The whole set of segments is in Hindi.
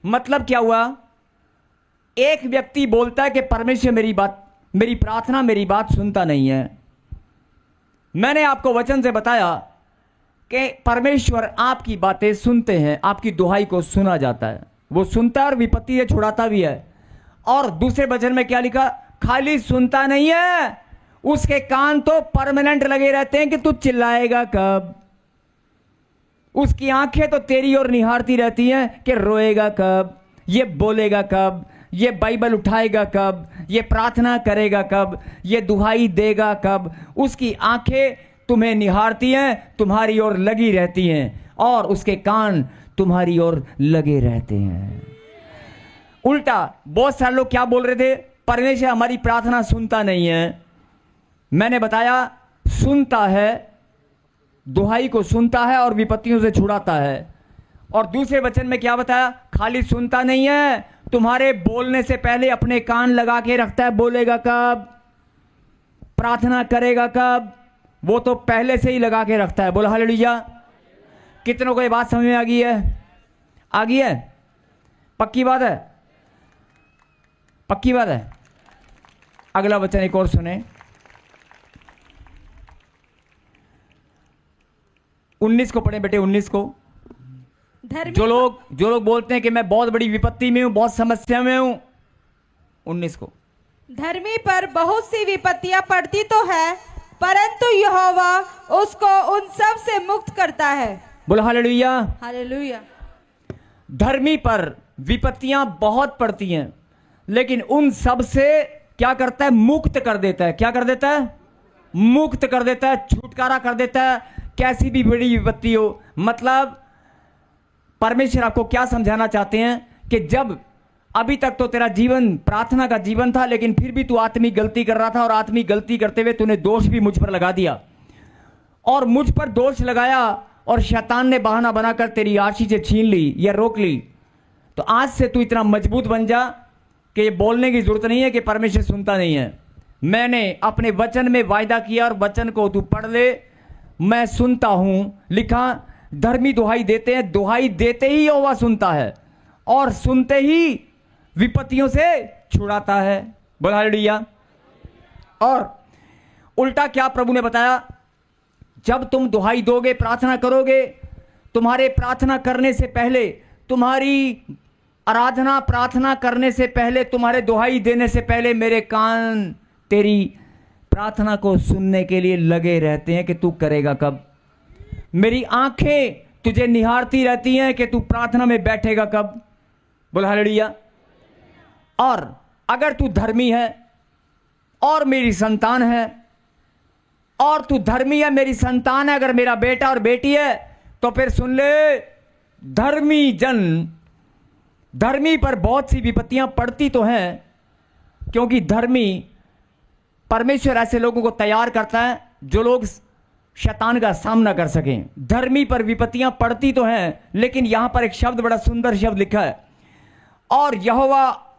मतलब क्या हुआ? एक व्यक्ति बोलता है कि परमेश्वर मेरी प्रार्थना, मेरी बात सुनता नहीं है। मैंने आपको वचन से बताया कि परमेश्वर आपकी बातें सुनते हैं, आपकी दुहाई को सुना जाता है, वो सुनता है और विपत्ति से छुड़ाता भी है। और दूसरे वचन में क्या लिखा? खाली सुनता नहीं है, उसके कान तो परमानेंट लगे रहते हैं कि तू चिल्लाएगा कब। उसकी आंखें तो तेरी ओर निहारती रहती हैं कि रोएगा कब, ये बोलेगा कब, ये बाइबल उठाएगा कब, ये प्रार्थना करेगा कब, ये दुहाई देगा कब। उसकी आंखें तुम्हें निहारती हैं, तुम्हारी ओर लगी रहती हैं, और उसके कान तुम्हारी ओर लगे रहते हैं। उल्टा बहुत सारे लोग क्या बोल रहे थे? परमेश्वर हमारी प्रार्थना सुनता नहीं है। मैंने बताया सुनता है, दुहाई को सुनता है और विपत्तियों से छुड़ाता है। और दूसरे वचन में क्या बताया? खाली सुनता नहीं है, तुम्हारे बोलने से पहले अपने कान लगा के रखता है। बोलेगा कब, प्रार्थना करेगा कब, वो तो पहले से ही लगा के रखता है। बोला हालेलुया। कितनों को ये बात समझ में आ गई है? आ गई है? पक्की बात है? पक्की बात है। अगला वचन एक और सुने, 19 को पढ़े बेटे, 19 को। जो लोग बोलते हैं कि मैं बहुत बड़ी विपत्ति में हूं, बहुत समस्या में हूं, 19 को। धर्मी पर बहुत सी विपत्तियां पड़ती तो है, परंतु यहोवा उसको उन सब से मुक्त करता है। बोला हालेलुया। हालेलुया। धर्मी पर विपत्तियां बहुत पड़ती हैं, लेकिन उन सब से क्या करता है? मुक्त कर देता है। क्या कर देता है? मुक्त कर देता है, छुटकारा कर देता है, कैसी भी बड़ी विपत्ति हो। मतलब परमेश्वर आपको क्या समझाना चाहते हैं कि जब अभी तक तो तेरा जीवन प्रार्थना का जीवन था, लेकिन फिर भी तू आत्मिक गलती कर रहा था, और आत्मिक गलती करते हुए तूने दोष भी मुझ पर लगा दिया, और मुझ पर दोष लगाया, और शैतान ने बहाना बनाकर तेरी आशीष से छीन ली या रोक ली। तो आज से तू इतना मजबूत बन जा कि ये बोलने की जरूरत नहीं है कि परमेश्वर सुनता नहीं है। मैंने अपने वचन में वायदा किया, और वचन को तू पढ़ ले, मैं सुनता हूं। लिखा, धर्मी दुहाई देते हैं, दुहाई देते ही यहोवा सुनता है, और सुनते ही विपत्तियों से छुड़ाता है। बोला हालेलुया। और उल्टा क्या प्रभु ने बताया? जब तुम दुहाई दोगे, प्रार्थना करोगे, तुम्हारे प्रार्थना करने से पहले, तुम्हारी आराधना प्रार्थना करने से पहले, तुम्हारे दुहाई देने से पहले मेरे कान तेरी प्रार्थना को सुनने के लिए लगे रहते हैं कि तू करेगा कब। मेरी आंखें तुझे निहारती रहती हैं कि तू प्रार्थना में बैठेगा कब। बोल हालेलुया। और अगर तू धर्मी है और मेरी संतान है, और तू धर्मी है, मेरी संतान है, अगर मेरा बेटा और बेटी है, तो फिर सुन ले, धर्मी पर बहुत सी विपत्तियां पड़ती तो हैं, क्योंकि धर्मी, परमेश्वर ऐसे लोगों को तैयार करता है जो लोग शैतान का सामना कर सकें। धर्मी पर विपत्तियां पड़ती तो हैं, लेकिन यहां पर एक शब्द, बड़ा सुंदर शब्द लिखा है, और यहोवा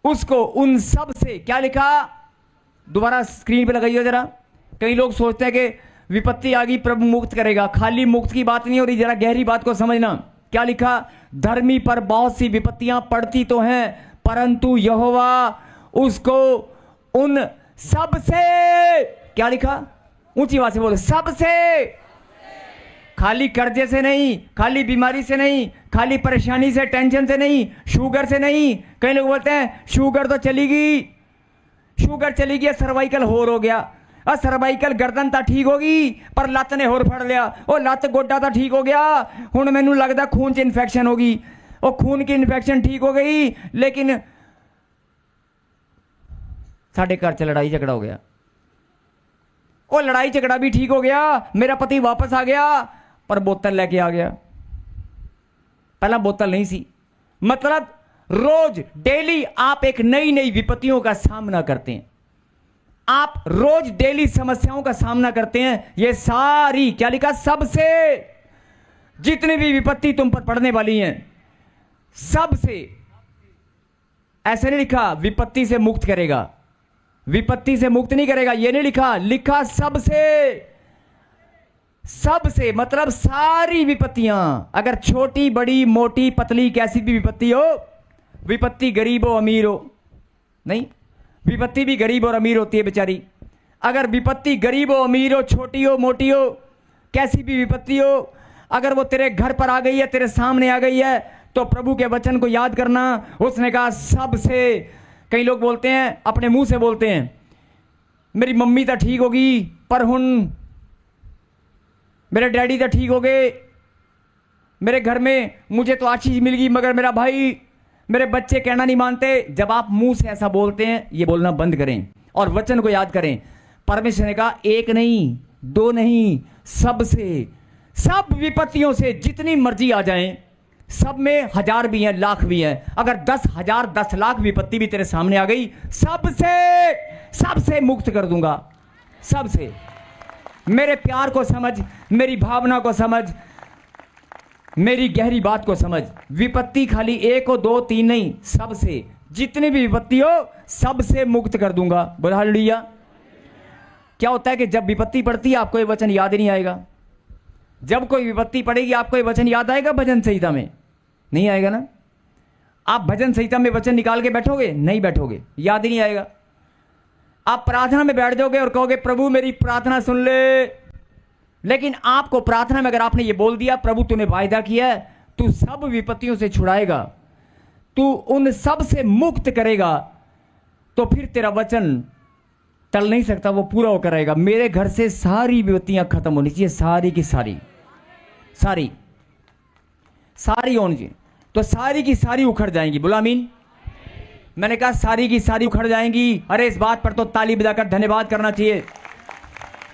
उसको उन सब से, क्या लिखा? दोबारा स्क्रीन पे लगाइए जरा। कई लोग सोचते हैं कि विपत्ति आ गई प्रभु मुक्त करेगा। खाली मुक्त की बात नहीं हो रही, जरा गहरी बात को समझना। क्या लिखा? धर्मी पर बहुत सी विपत्तियां पड़ती तो हैं, परंतु यहोवा उसको उन सब से, क्या लिखा? ऊंची आवाज से बोलो, सबसे। खाली कर्जे से नहीं, खाली बीमारी से नहीं, खाली परेशानी से, टेंशन से नहीं, शुगर से नहीं। कई लोग बोलते हैं शुगर तो चली गई, शुगर चली गई, सर्वाइकल होर हो गया। और सर्वाइकल गर्दन तो ठीक होगी, पर लत ने होर फड़ लिया। वो लत गोडा तो ठीक हो गया, हुण मैनू लगता खून च इन्फेक्शन होगी। वो खून की इन्फेक्शन ठीक हो गई, लेकिन साढ़े घर च लड़ाई झगड़ा हो गया। वो लड़ाई झगड़ा भी ठीक हो गया, मेरा पति वापस आ गया, पर बोतल लेके आ गया। पहला बोतल नहीं सी। मतलब रोज डेली आप एक नई नई विपत्तियों का सामना करते हैं, आप रोज डेली समस्याओं का सामना करते हैं। ये सारी, क्या लिखा? सबसे, जितनी भी विपत्ति तुम पर पड़ने वाली हैं, सबसे। ऐसे नहीं लिखा विपत्ति से मुक्त करेगा, विपत्ति से मुक्त नहीं करेगा, ये नहीं लिखा, लिखा सबसे। सबसे मतलब सारी विपत्तियां, अगर छोटी बड़ी मोटी पतली कैसी भी विपत्ति हो, विपत्ति गरीब हो अमीर हो, नहीं, विपत्ति भी गरीब और अमीर होती है बेचारी। अगर विपत्ति गरीब हो अमीर हो, छोटी हो मोटी हो, कैसी भी विपत्ति हो, अगर वो तेरे घर पर आ गई है, तेरे सामने आ गई है, तो प्रभु के वचन को याद करना। उसने कहा सबसे, कई लोग बोलते हैं, अपने मुंह से बोलते हैं, मेरी मम्मी तो ठीक होगी पर हुन मेरे डैडी तो ठीक हो गए, मेरे घर में मुझे तो अच्छी चीज मिल गई, मगर मेरा भाई मेरे बच्चे कहना नहीं मानते। जब आप मुंह से ऐसा बोलते हैं, ये बोलना बंद करें और वचन को याद करें। परमेश्वर ने कहा एक नहीं, दो नहीं, सबसे, सब विपत्तियों से जितनी मर्जी आ जाएं, सब में हजार भी हैं, लाख भी हैं, अगर 10,000 10 लाख विपत्ति भी तेरे सामने आ गई, सबसे मुक्त कर दूंगा। सबसे। मेरे प्यार को समझ, मेरी भावना को समझ, मेरी गहरी बात को समझ। विपत्ति खाली एक हो, दो, तीन नहीं, सबसे, जितनी भी विपत्ति हो सबसे मुक्त कर दूंगा। बोला हालेलुया। क्या होता है कि जब विपत्ति पड़ती है आपको ये वचन याद ही नहीं आएगा। जब कोई विपत्ति पड़ेगी आपको ये वचन याद आएगा भजन संहिता में? नहीं आएगा ना। आप भजन संहिता में वचन निकाल के बैठोगे? नहीं बैठोगे, याद ही नहीं आएगा। आप प्रार्थना में बैठ जाओगे और कहोगे प्रभु मेरी प्रार्थना सुन ले, लेकिन आपको प्रार्थना में अगर आपने ये बोल दिया प्रभु तूने वायदा किया है, तू सब विपत्तियों से छुड़ाएगा, तू उन सब से मुक्त करेगा, तो फिर तेरा वचन टल नहीं सकता, वो पूरा होकर रहेगा। मेरे घर से सारी विपत्तियां खत्म होनी चाहिए, सारी की सारी, सारी सारी होनी चाहिए, तो सारी की सारी उखड़ जाएंगी। बोला आमीन। मैंने कहा सारी की सारी उखड़ जाएंगी। अरे इस बात पर तो ताली बजाकर धन्यवाद करना चाहिए।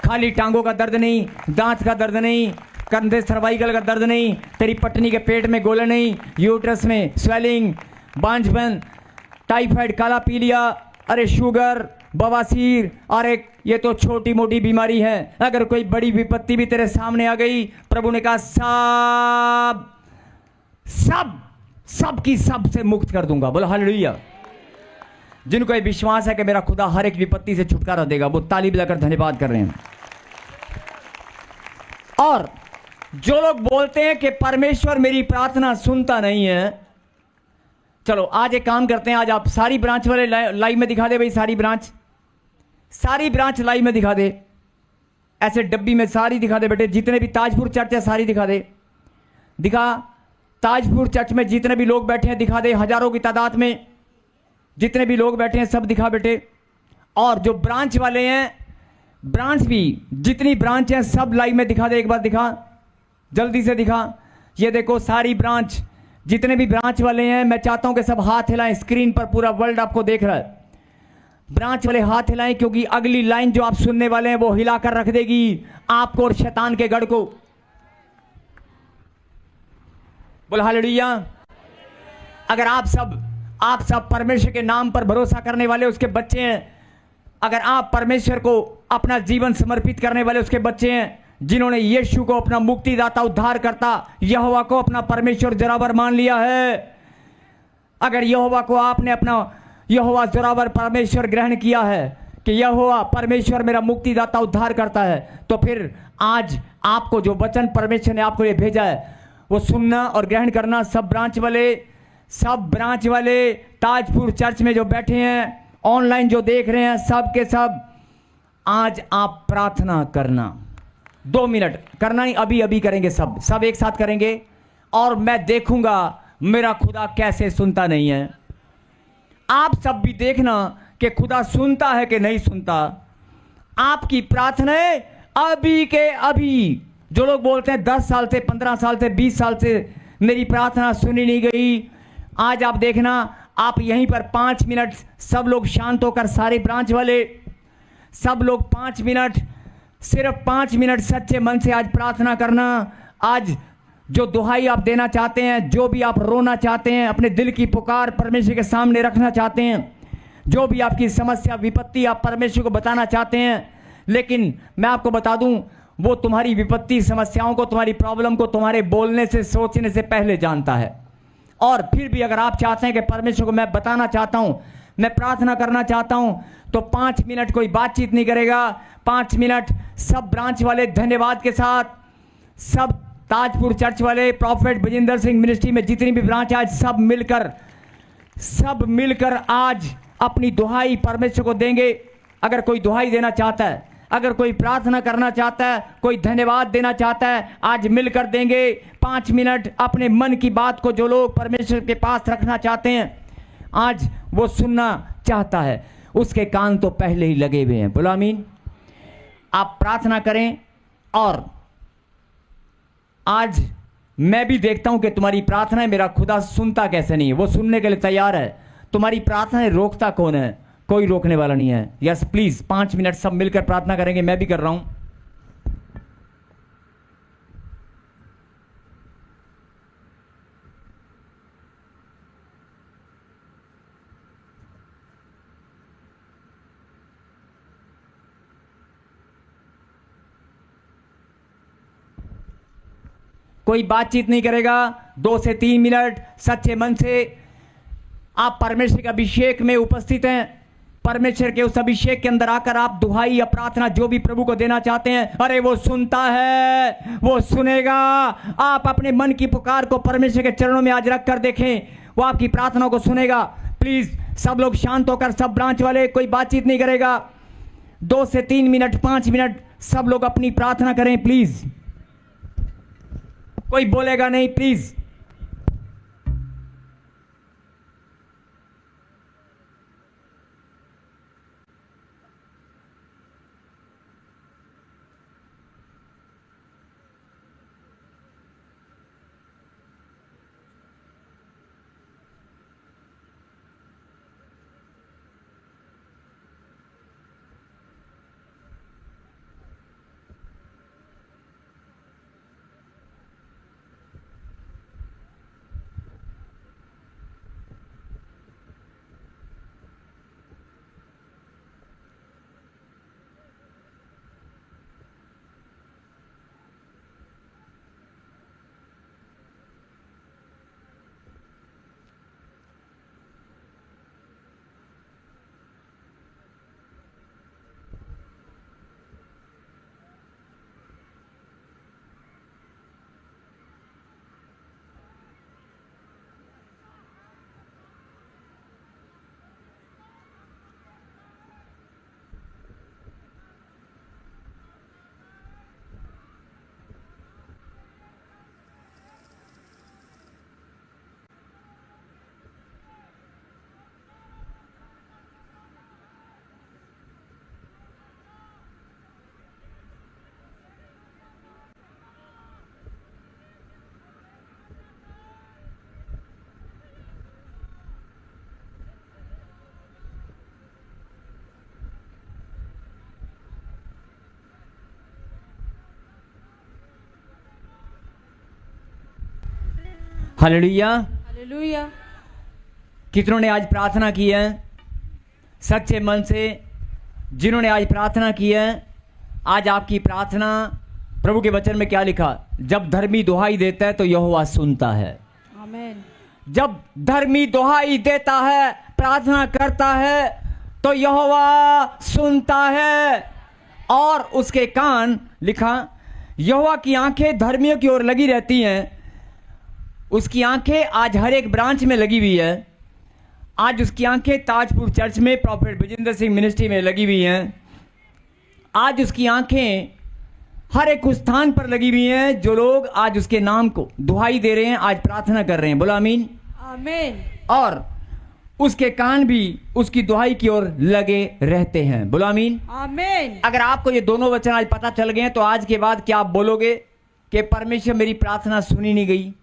खाली टांगों का दर्द नहीं, दांत का दर्द नहीं, कंधे सर्वाइकल का दर्द नहीं, तेरी पटनी के पेट में गोले नहीं, यूट्रस में स्वेलिंग, बांझपन, टाइफाइड, काला पीलिया, अरे शुगर, बवासीर, अरे ये तो छोटी मोटी बीमारी है। अगर कोई बड़ी विपत्ति भी तेरे सामने आ गई, प्रभु ने कहा सब की सब से मुक्त कर दूंगा। बोलो हालेलुया। जिनको ये विश्वास है कि मेरा खुदा हर एक विपत्ति से छुटकारा देगा, वो ताली बजाकर धन्यवाद कर रहे हैं। और जो लोग बोलते हैं कि परमेश्वर मेरी प्रार्थना सुनता नहीं है, चलो आज एक काम करते हैं, आज आप सारी ब्रांच वाले लाइव में दिखा दे भाई, सारी ब्रांच लाइव में दिखा दे, ऐसे डब्बी में सारी दिखा दे बेटे। जितने भी ताजपुर चर्च है सारी दिखा दे, दिखा। ताजपुर चर्च में जितने भी लोग बैठे हैं दिखा दे, हजारों की तादाद में जितने भी लोग बैठे हैं सब दिखा बेटे। और जो ब्रांच वाले हैं, ब्रांच भी जितनी ब्रांच हैं सब लाइव में दिखा दे, एक बार दिखा, जल्दी से दिखा। ये देखो सारी ब्रांच, जितने भी ब्रांच वाले हैं, मैं चाहता हूं कि सब हाथ हिलाएं। स्क्रीन पर पूरा वर्ल्ड आपको देख रहा है। ब्रांच वाले हाथ हिलाएं, क्योंकि अगली लाइन जो आप सुनने वाले हैं वो हिलाकर रख देगी आपको और शैतान के गढ़ को। बोल हालेलुया। अगर आप सब परमेश्वर के नाम पर भरोसा करने वाले उसके बच्चे हैं, अगर आप परमेश्वर को अपना जीवन समर्पित करने वाले उसके बच्चे हैं, जिन्होंने यीशु को अपना मुक्तिदाता, उद्धारकर्ता, यहोवा को अपना परमेश्वर जोरावर मान लिया है, अगर यहोवा को आपने अपना यहोवा जोरावर परमेश्वर ग्रहण किया है कि यहोवा परमेश्वर मेरा मुक्तिदाता, उद्धार करता है, तो फिर आज आपको जो वचन परमेश्वर ने आपको ये भेजा है वो सुनना और ग्रहण करना। सब ब्रांच वाले ताजपुर चर्च में जो बैठे हैं, ऑनलाइन जो देख रहे हैं, सब के सब आज आप प्रार्थना करना। 2 मिनट करना नहीं, अभी करेंगे, सब एक साथ करेंगे। और मैं देखूंगा मेरा खुदा कैसे सुनता नहीं है। आप सब भी देखना कि खुदा सुनता है कि नहीं सुनता। आपकी प्रार्थनाएं अभी के अभी, जो लोग बोलते हैं 10 साल से, 15 साल से, 20 साल से मेरी प्रार्थना सुनी नहीं गई, आज आप देखना, आप यहीं पर 5 मिनट सब लोग शांत होकर, सारे ब्रांच वाले सब लोग 5 मिनट, सिर्फ 5 मिनट सच्चे मन से आज प्रार्थना करना। आज जो दुहाई आप देना चाहते हैं, जो भी आप रोना चाहते हैं, अपने दिल की पुकार परमेश्वर के सामने रखना चाहते हैं, जो भी आपकी समस्या, विपत्ति आप परमेश्वर को बताना चाहते हैं, लेकिन मैं आपको बता दूं, वो तुम्हारी विपत्ति, समस्याओं को, तुम्हारी प्रॉब्लम को तुम्हारे बोलने से, सोचने से पहले जानता है। और फिर भी अगर आप चाहते हैं कि परमेश्वर को मैं बताना चाहता हूं, मैं प्रार्थना करना चाहता हूं, तो 5 मिनट कोई बातचीत नहीं करेगा। 5 मिनट सब ब्रांच वाले धन्यवाद के साथ सब ताजपुर चर्च वाले, प्रॉफेट बजिंदर सिंह मिनिस्ट्री में जितनी भी ब्रांच आज सब मिलकर आज अपनी दुहाई परमेश्वर को देंगे। अगर कोई दुहाई देना चाहता है, अगर कोई प्रार्थना करना चाहता है, कोई धन्यवाद देना चाहता है, आज मिलकर देंगे 5 मिनट अपने मन की बात को। जो लोग परमेश्वर के पास रखना चाहते हैं, आज वो सुनना चाहता है, उसके कान तो पहले ही लगे हुए हैं। बोलो आमीन। आप प्रार्थना करें। और आज मैं भी देखता हूं कि तुम्हारी प्रार्थना है, मेरा खुदा सुनता कैसे नहीं है, वो सुनने के लिए तैयार है। तुम्हारी प्रार्थना रोकता कौन है? कोई रोकने वाला नहीं है। यस प्लीज 5 मिनट सब मिलकर प्रार्थना करेंगे। मैं भी कर रहा हूं। कोई बातचीत नहीं करेगा। 2 से 3 मिनट सच्चे मन से आप परमेश्वर के अभिषेक में उपस्थित हैं। परमेश्वर के उस अभिषेक के अंदर आकर आप दुहाई या प्रार्थना जो भी प्रभु को देना चाहते हैं, अरे वो सुनता है, वो सुनेगा। आप अपने मन की पुकार को परमेश्वर के चरणों में आज रख कर देखें, वो आपकी प्रार्थना को सुनेगा। प्लीज सब लोग शांत होकर, सब ब्रांच वाले, कोई बातचीत नहीं करेगा। 2 से 3 मिनट 5 मिनट सब लोग अपनी प्रार्थना करें प्लीज। कोई बोलेगा नहीं प्लीज। हालेलुया। हालेलुया। कितनों ने आज प्रार्थना की है सच्चे मन से? जिन्होंने आज प्रार्थना की है, आज आपकी प्रार्थना, प्रभु के वचन में क्या लिखा? जब धर्मी दुहाई देता है तो यहोवा सुनता है। आमीन। जब धर्मी दुहाई देता है, प्रार्थना करता है, तो यहोवा सुनता है और उसके कान, लिखा, यहोवा की आंखें धर्मियों की ओर लगी रहती हैं। उसकी आंखें आज हर एक ब्रांच में लगी हुई है। आज उसकी आंखें ताजपुर चर्च में, प्रॉफेट बजिंदर सिंह मिनिस्ट्री में लगी हुई हैं। आज उसकी आंखें हर एक उस स्थान पर लगी हुई हैं जो लोग आज उसके नाम को दुहाई दे रहे हैं, आज प्रार्थना कर रहे हैं। बोलो आमीन। आमीन। और उसके कान भी उसकी दुहाई की ओर लगे रहते हैं। बोलो आमीन। आमीन। अगर आपको ये दोनों वचन आज पता चल गए हैं तो आज के बाद क्या आप बोलोगे कि परमेश्वर मेरी प्रार्थना सुनी नहीं गई?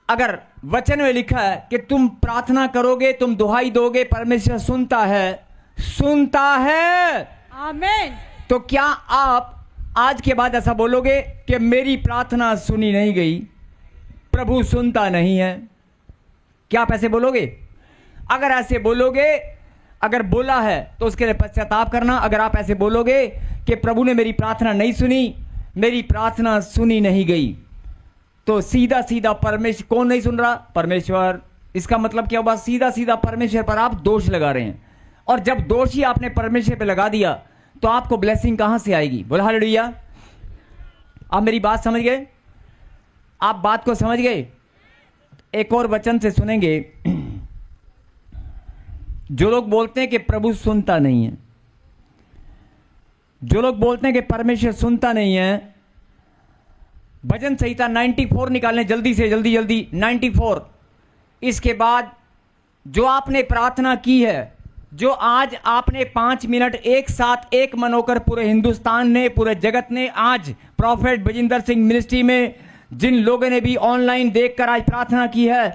अगर वचन में लिखा है कि तुम प्रार्थना करोगे, तुम दुहाई दोगे, परमेश्वर सुनता है, सुनता है, आमीन, तो क्या आप आज के बाद ऐसा बोलोगे कि मेरी प्रार्थना सुनी नहीं गई, प्रभु सुनता नहीं है? क्या आप ऐसे बोलोगे? अगर ऐसे बोलोगे, अगर बोला है तो उसके लिए पश्चाताप करना। अगर आप ऐसे बोलोगे कि प्रभु ने मेरी प्रार्थना नहीं सुनी, मेरी प्रार्थना सुनी नहीं गई, तो सीधा सीधा परमेश्वर, कौन नहीं सुन रहा? परमेश्वर। इसका मतलब क्या हुआ? सीधा सीधा परमेश्वर पर आप दोष लगा रहे हैं। और जब दोष ही आपने परमेश्वर पे लगा दिया तो आपको ब्लेसिंग कहां से आएगी? बोला हालेलुया। आप मेरी बात समझ गए? आप बात को समझ गए? एक और वचन से सुनेंगे। जो लोग बोलते हैं कि प्रभु सुनता नहीं है, जो लोग बोलते हैं कि परमेश्वर सुनता नहीं है, भजन संहिता 94 निकालें जल्दी से, जल्दी जल्दी 94। इसके बाद जो आपने प्रार्थना की है, जो आज आपने 5 मिनट एक साथ एक मन होकर पूरे हिंदुस्तान ने, पूरे जगत ने, आज प्रॉफेट बजिंदर सिंह मिनिस्ट्री में जिन लोगों ने भी ऑनलाइन देखकर आज प्रार्थना की है,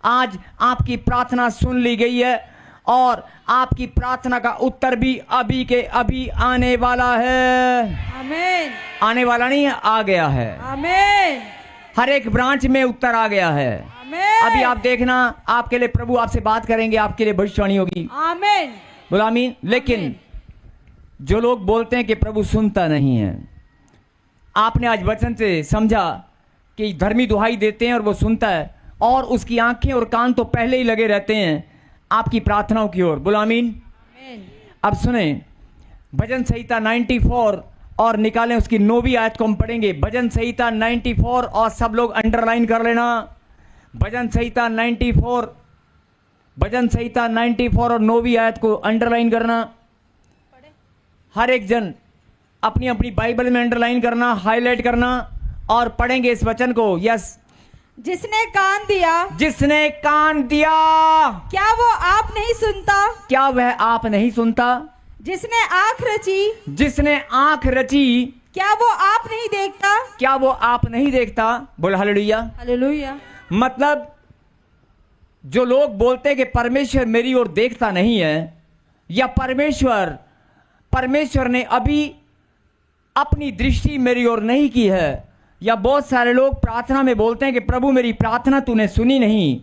आज आपकी प्रार्थना सुन ली गई है और आपकी प्रार्थना का उत्तर भी अभी के अभी आने वाला है। आमीन। आने वाला नहीं है, आ गया है। आमीन। हर एक ब्रांच में उत्तर आ गया है। आमीन। अभी आप देखना, आपके लिए प्रभु आपसे बात करेंगे, आपके लिए भविष्यवाणी होगी। आमीन। बोलो आमीन। लेकिन जो लोग बोलते हैं कि प्रभु सुनता नहीं है, आपने आज वचन से समझा कि धर्मी दुहाई देते हैं और वो सुनता है, और उसकी आंखें और कान तो पहले ही लगे रहते हैं आपकी प्रार्थनाओं की ओर। बोलो आमीन। अब सुने भजन संहिता 94 और निकालें उसकी 9वीं आयत को हम पढ़ेंगे। भजन संहिता 94 और सब लोग अंडरलाइन कर लेना। भजन संहिता 94, भजन संहिता 94 और 9वीं आयत को अंडरलाइन करना। हर एक जन अपनी अपनी बाइबल में अंडरलाइन करना, हाईलाइट करना और पढ़ेंगे इस वचन को। यस। जिसने कान दिया, जिसने कान दिया, क्या वो आप नहीं सुनता? क्या वह आप नहीं सुनता? जिसने आंख रची, जिसने आंख रची, क्या वो आप नहीं देखता? क्या वो आप नहीं देखता? बोलो हालेलुया। हालेलुया। मतलब जो लोग बोलते हैं कि परमेश्वर मेरी ओर देखता नहीं है, या परमेश्वर ने अभी अपनी दृष्टि मेरी ओर नहीं की है, या बहुत सारे लोग प्रार्थना में बोलते हैं कि प्रभु मेरी प्रार्थना तूने सुनी नहीं,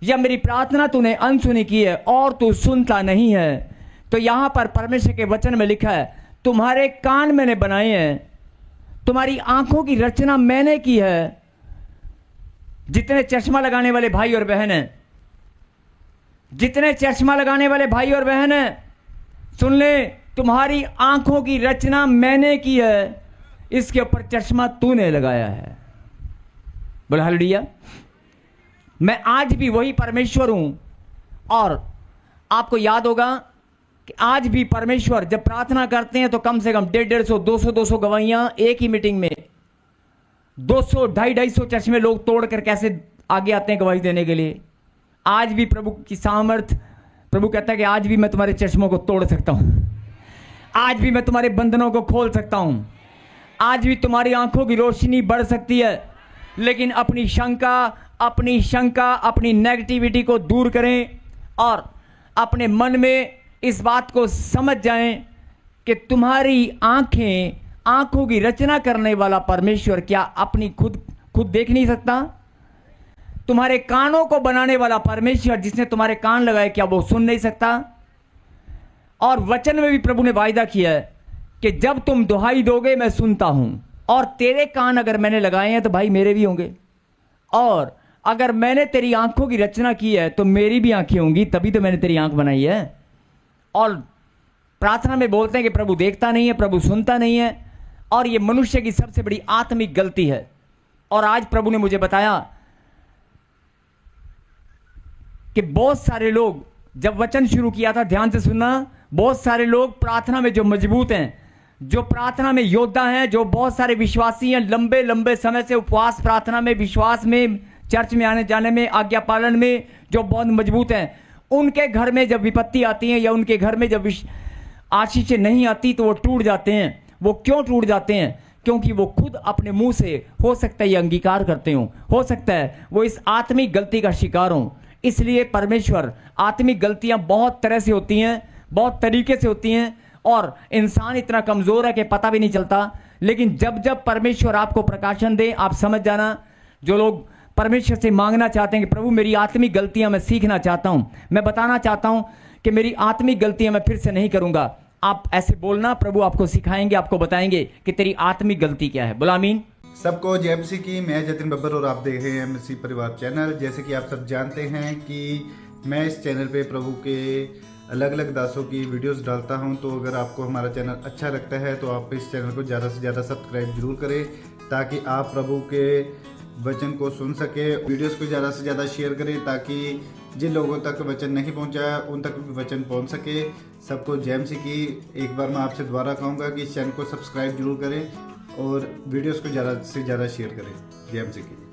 या मेरी प्रार्थना तूने अनसुनी की है और तू सुनता नहीं है, तो यहां पर परमेश्वर के वचन में लिखा है, तुम्हारे कान मैंने बनाए हैं, तुम्हारी आंखों की रचना मैंने की है। जितने चश्मा लगाने वाले भाई और बहन हैं, जितने चश्मा लगाने वाले भाई और बहन हैं, सुन ले, तुम्हारी आंखों की रचना मैंने की है, इसके ऊपर चश्मा तूने लगाया है। बोल हालेलुया। मैं आज भी वही परमेश्वर हूं। और आपको याद होगा कि आज भी परमेश्वर जब प्रार्थना करते हैं तो कम से कम 150, 200 गवाहियां एक ही मीटिंग में, 200, 250 चश्मे लोग तोड़कर कैसे आगे आते हैं गवाही देने के लिए। आज भी प्रभु की सामर्थ, प्रभु कहता है कि आज भी मैं तुम्हारे चश्मों को तोड़ सकता हूं, आज भी मैं तुम्हारे बंधनों को खोल सकता हूं, आज भी तुम्हारी आंखों की रोशनी बढ़ सकती है। लेकिन अपनी शंका, अपनी नेगेटिविटी को दूर करें और अपने मन में इस बात को समझ जाएं कि तुम्हारी आंखों की रचना करने वाला परमेश्वर क्या अपनी खुद देख नहीं सकता? तुम्हारे कानों को बनाने वाला परमेश्वर जिसने तुम्हारे कान लगाए, क्या वो सुन नहीं सकता? और वचन में भी प्रभु ने वायदा किया है कि जब तुम दुहाई दोगे मैं सुनता हूं, और तेरे कान अगर मैंने लगाए हैं तो भाई मेरे भी होंगे, और अगर मैंने तेरी आंखों की रचना की है तो मेरी भी आंखें होंगी, तभी तो मैंने तेरी आंख बनाई है। और प्रार्थना में बोलते हैं कि प्रभु देखता नहीं है, प्रभु सुनता नहीं है, और ये मनुष्य की सबसे बड़ी आत्मिक गलती है। और आज प्रभु ने मुझे बताया कि बहुत सारे लोग, जब वचन शुरू किया था, ध्यान से सुनना, बहुत सारे लोग प्रार्थना में जो मजबूत हैं, जो प्रार्थना में योद्धा हैं, जो बहुत सारे विश्वासी हैं, लंबे लंबे समय से उपवास प्रार्थना में, विश्वास में, चर्च में आने जाने में, आज्ञा पालन में जो बहुत मजबूत हैं, उनके घर में जब विपत्ति आती है या उनके घर में जब आशीषें नहीं आती तो वो टूट जाते हैं। वो क्यों टूट जाते हैं? क्योंकि वो खुद अपने मुंह से, हो सकता है ये अंगीकार करते हो सकता है वो इस आत्मिक गलती का शिकार हों। इसलिए परमेश्वर, आत्मिक गलतियां बहुत तरह से होती हैं, बहुत तरीके से होती हैं, और इंसान इतना कमजोर है कि पता भी नहीं चलता। लेकिन जब जब परमेश्वर आपको प्रकाशन दे, आप समझ जाना, जो लोग परमेश्वर से मांगना चाहते हैं कि प्रभु मेरी आत्मिक गलतियां मैं सीखना चाहता हूं, मैं बताना चाहता हूं कि मेरी आत्मिक गलतियां मैं फिर से नहीं करूंगा, आप ऐसे बोलना, प्रभु आपको सिखाएंगे, आपको बताएंगे कि तेरी आत्मिक गलती क्या है। बोला आमीन। सबको जय मसीह की। मैं जतिन बब्बर और आप देख रहे हैं मसीह परिवार चैनल। जैसे कि आप सब जानते हैं कि मैं इस चैनल पे प्रभु के अलग अलग दासों की वीडियोस डालता हूं, तो अगर आपको हमारा चैनल अच्छा लगता है तो आप इस चैनल को ज़्यादा से ज़्यादा सब्सक्राइब जरूर करें, ताकि आप प्रभु के वचन को सुन सके। वीडियोस को ज़्यादा से ज़्यादा शेयर करें ताकि जिन लोगों तक वचन नहीं पहुंचा है उन तक भी वचन पहुंच सके। सबको जय मसीह की। एक बार मैं आपसे दोबारा कहूँगा कि इस चैनल को सब्सक्राइब जरूर करें और वीडियोस को ज़्यादा से ज़्यादा शेयर करें। जय मसीह की।